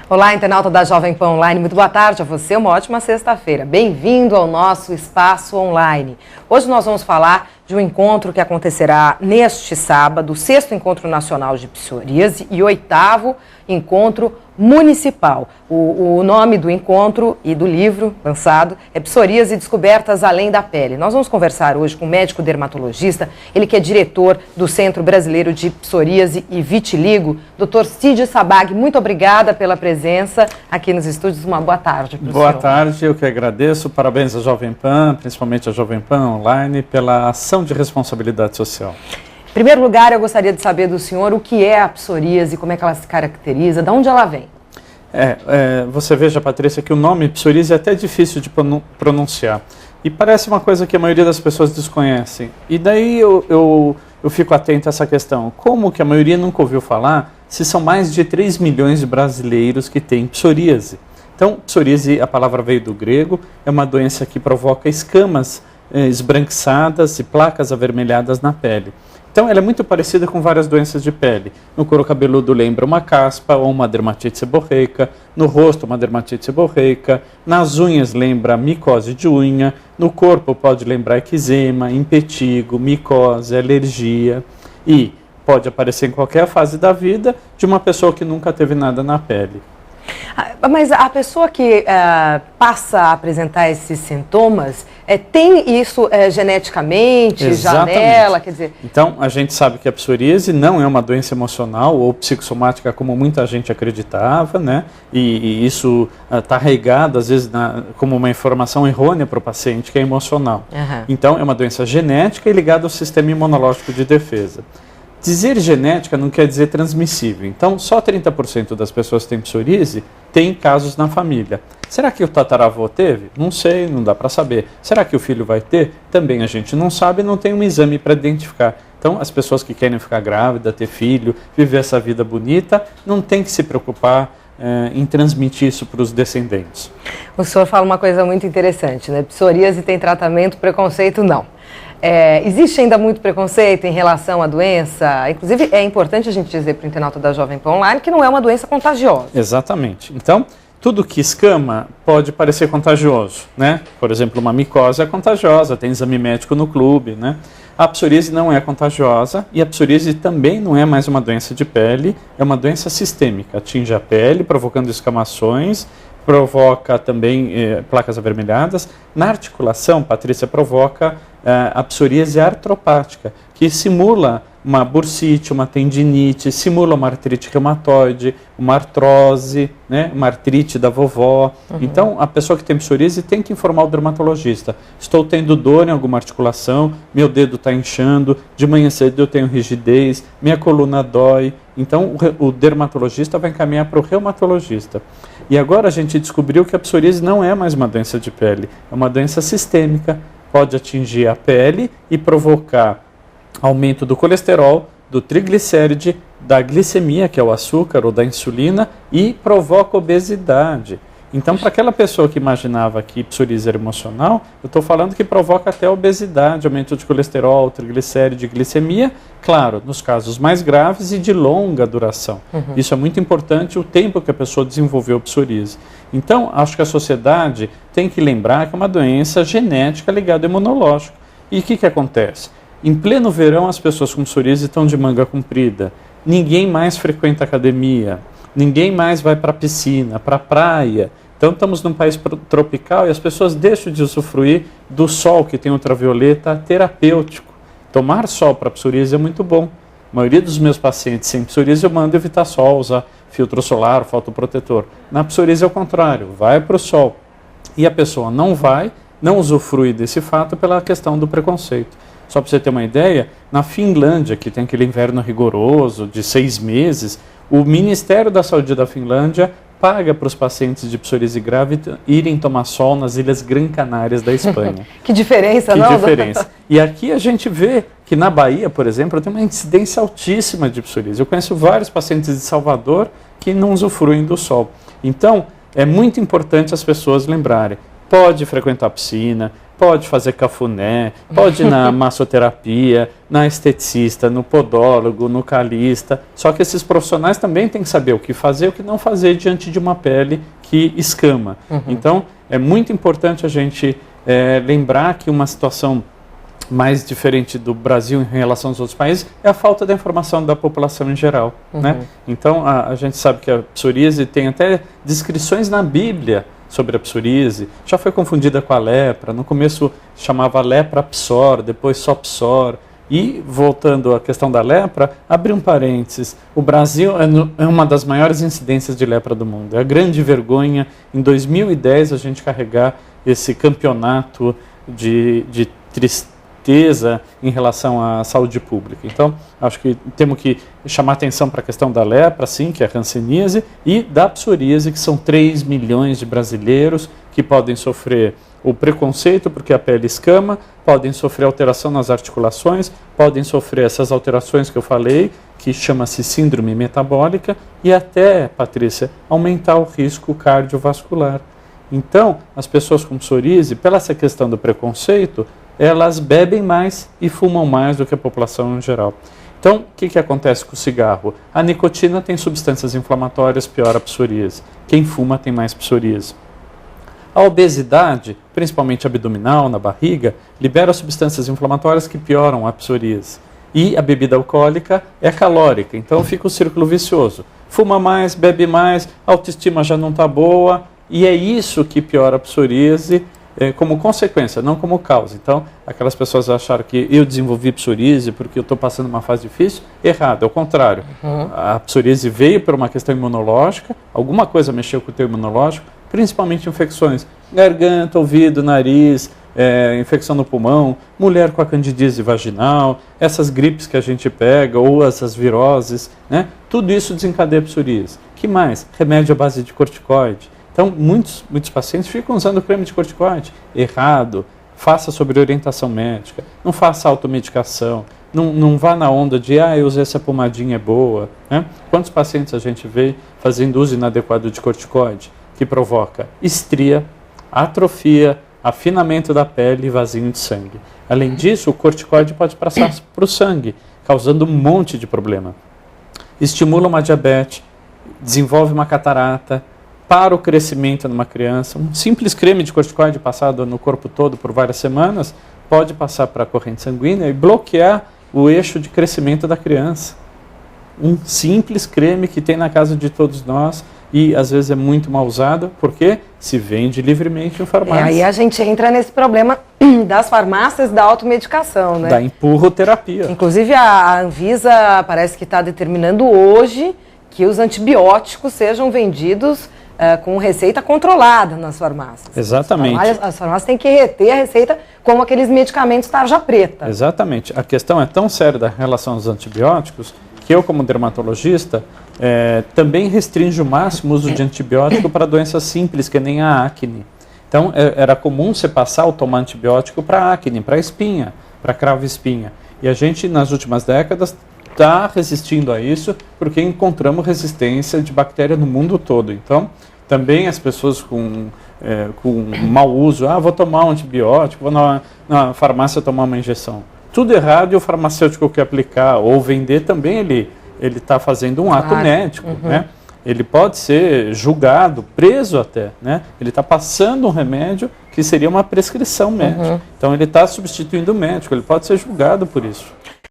Olá, internauta da Jovem Pan Online, muito boa tarde a você, uma ótima sexta-feira. Bem-vindo ao nosso Espaço Online. Hoje nós vamos falar de um encontro que acontecerá neste sábado, o 6º Encontro Nacional de Psoríase e 8º Encontro Municipal. O nome do encontro e do livro lançado é Psoríase Descobertas Além da Pele. Nós vamos conversar hoje com um médico dermatologista, ele que é diretor do Centro Brasileiro de Psoríase e Vitiligo, Dr. Cid Sabag. Muito obrigada pela presença aqui nos estúdios. Uma boa tarde para o senhor. Boa tarde, eu que agradeço. Parabéns à Jovem Pan, principalmente à Jovem Pan Online, pela ação de responsabilidade social. Em primeiro lugar, eu gostaria de saber do senhor o que é a psoríase, como é que ela se caracteriza, de onde ela vem? Você veja, Patrícia, que o nome psoríase é até difícil de pronunciar. E parece uma coisa que a maioria das pessoas desconhecem. E daí eu fico atento a essa questão. Como que a maioria nunca ouviu falar se são mais de 3 milhões de brasileiros que têm psoríase? Então, psoríase, a palavra veio do grego, é uma doença que provoca escamas esbranquiçadas e placas avermelhadas na pele. Então, ela é muito parecida com várias doenças de pele. No couro cabeludo lembra uma caspa ou uma dermatite seborreica, no rosto uma dermatite seborreica, nas unhas lembra micose de unha, no corpo pode lembrar eczema, impetigo, micose, alergia e pode aparecer em qualquer fase da vida de uma pessoa que nunca teve nada na pele. Mas a pessoa que passa a apresentar esses sintomas, tem isso geneticamente, Exatamente. já nela, quer dizer... Então, a gente sabe que a psoríase não é uma doença emocional ou psicossomática como muita gente acreditava, né? E isso está arraigado, às vezes, como uma informação errônea para o paciente, que é emocional. Uhum. Então, é uma doença genética e ligada ao sistema imunológico de defesa. Dizer genética não quer dizer transmissível. Então, só 30% das pessoas que têm psoríase têm casos na família. Será que o tataravô teve? Não sei, não dá para saber. Será que o filho vai ter? Também a gente não sabe, não tem um exame para identificar. Então, as pessoas que querem ficar grávida, ter filho, viver essa vida bonita, não tem que se preocupar em transmitir isso para os descendentes. O senhor fala uma coisa muito interessante, né? Psoríase tem tratamento, preconceito não. Existe ainda muito preconceito em relação à doença? Inclusive, é importante a gente dizer para o internauta da Jovem Pan Online que não é uma doença contagiosa. Exatamente. Então, tudo que escama pode parecer contagioso, né? Por exemplo, uma micose é contagiosa, tem exame médico no clube, né? A psoríase não é contagiosa e a psoríase também não é mais uma doença de pele, é uma doença sistêmica. Atinge a pele, provocando escamações, provoca também placas avermelhadas. Na articulação, Patrícia, provoca a psoríase artropática, que simula uma bursite, uma tendinite, simula uma artrite reumatoide, uma artrose, né, uma artrite da vovó. Uhum. Então, a pessoa que tem psoríase tem que informar o dermatologista. Estou tendo dor em alguma articulação, meu dedo está inchando, de manhã cedo eu tenho rigidez, minha coluna dói. Então, o dermatologista vai encaminhar para o reumatologista. E agora a gente descobriu que a psoríase não é mais uma doença de pele, é uma doença sistêmica, pode atingir a pele e provocar aumento do colesterol, do triglicéride, da glicemia, que é o açúcar, ou da insulina, e provoca obesidade. Então, para aquela pessoa que imaginava que psoríase era emocional, eu estou falando que provoca até obesidade, aumento de colesterol, triglicéride, glicemia, claro, nos casos mais graves e de longa duração. Uhum. Isso é muito importante, o tempo que a pessoa desenvolveu psoríase. Então, acho que a sociedade tem que lembrar que é uma doença genética ligada ao imunológico. E o que acontece? Em pleno verão, as pessoas com psoríase estão de manga comprida, ninguém mais frequenta academia, ninguém mais vai para a piscina, para a praia. Então, estamos num país tropical e as pessoas deixam de usufruir do sol que tem ultravioleta terapêutico. Tomar sol para psoríase é muito bom. A maioria dos meus pacientes sem psoríase eu mando evitar sol, usar filtro solar, fotoprotetor. Na psoríase é o contrário, vai para o sol. E a pessoa não vai, não usufrui desse fato pela questão do preconceito. Só para você ter uma ideia, na Finlândia, que tem aquele inverno rigoroso de 6 meses, o Ministério da Saúde da Finlândia paga para os pacientes de psoríase grave irem tomar sol nas Ilhas Gran Canárias da Espanha. Que diferença, que não? Que diferença. E aqui a gente vê que na Bahia, por exemplo, tem uma incidência altíssima de psoríase. Eu conheço vários pacientes de Salvador que não usufruem do sol. Então, é muito importante as pessoas lembrarem, pode frequentar a piscina, pode fazer cafuné, pode ir na massoterapia, na esteticista, no podólogo, no calista. Só que esses profissionais também têm que saber o que fazer e o que não fazer diante de uma pele que escama. Então, é muito importante a gente lembrar que uma situação mais diferente do Brasil em relação aos outros países é a falta da informação da população em geral. Né? Então, a gente sabe que a psoríase tem até descrições na Bíblia sobre a psoríase, já foi confundida com a lepra, no começo chamava lepra psor, depois só psor. E, voltando à questão da lepra, abri um parênteses, o Brasil é uma das maiores incidências de lepra do mundo. É a grande vergonha, em 2010, a gente carregar esse campeonato de tristeza em relação à saúde pública. Então, acho que temos que chamar atenção para a questão da lepra, sim, que é a hanseníase, e da psoríase, que são 3 milhões de brasileiros que podem sofrer o preconceito porque a pele escama, podem sofrer alteração nas articulações, podem sofrer essas alterações que eu falei, que chama-se síndrome metabólica, e até, Patrícia, aumentar o risco cardiovascular. Então, as pessoas com psoríase, pela essa questão do preconceito, elas bebem mais e fumam mais do que a população em geral. Então, o que acontece com o cigarro? A nicotina tem substâncias inflamatórias, piora a psoríase. Quem fuma tem mais psoríase. A obesidade, principalmente abdominal, na barriga, libera substâncias inflamatórias que pioram a psoríase. E a bebida alcoólica é calórica, então fica o círculo vicioso. Fuma mais, bebe mais, a autoestima já não está boa, e é isso que piora a psoríase como consequência, não como causa. Então, aquelas pessoas acharam que eu desenvolvi psoríase porque eu estou passando uma fase difícil, errado, é o contrário. A psoríase veio por uma questão imunológica, alguma coisa mexeu com o teu imunológico, principalmente infecções, garganta, ouvido, nariz, infecção no pulmão, mulher com a candidíase vaginal, essas gripes que a gente pega, ou essas viroses, né? Tudo isso desencadeia psoríase. Que mais? Remédio à base de corticoide. Então, muitos pacientes ficam usando creme de corticoide. Errado. Faça sobre orientação médica. Não faça automedicação. Não vá na onda de, eu usei essa pomadinha, é boa. Né? Quantos pacientes a gente vê fazendo uso inadequado de corticoide, que provoca estria, atrofia, afinamento da pele e vazio de sangue. Além disso, o corticoide pode passar para o sangue, causando um monte de problema. Estimula uma diabetes, desenvolve uma catarata, para o crescimento numa criança. Um simples creme de corticoide passado no corpo todo por várias semanas pode passar para a corrente sanguínea e bloquear o eixo de crescimento da criança. Um simples creme que tem na casa de todos nós e às vezes é muito mal usado porque se vende livremente em farmácia. Aí a gente entra nesse problema das farmácias da automedicação, né? Da empurroterapia. Inclusive a Anvisa parece que está determinando hoje que os antibióticos sejam vendidos com receita controlada nas farmácias. Exatamente. As farmácias têm que reter a receita como aqueles medicamentos tarja preta. Exatamente. A questão é tão séria da relação aos antibióticos que eu, como dermatologista, também restringo o máximo o uso de antibiótico para doenças simples, que nem a acne. Então, era comum você passar ou tomar antibiótico para acne, para espinha, para cravo e espinha. E a gente, nas últimas décadas, está resistindo a isso porque encontramos resistência de bactéria no mundo todo. Então, também as pessoas com mau uso, vou tomar um antibiótico, vou na farmácia tomar uma injeção. Tudo errado e o farmacêutico que aplicar ou vender também ele está fazendo um ato médico, né? Ele pode ser julgado, preso até, né? Ele está passando um remédio que seria uma prescrição médica. Então ele está substituindo o médico, ele pode ser julgado por isso.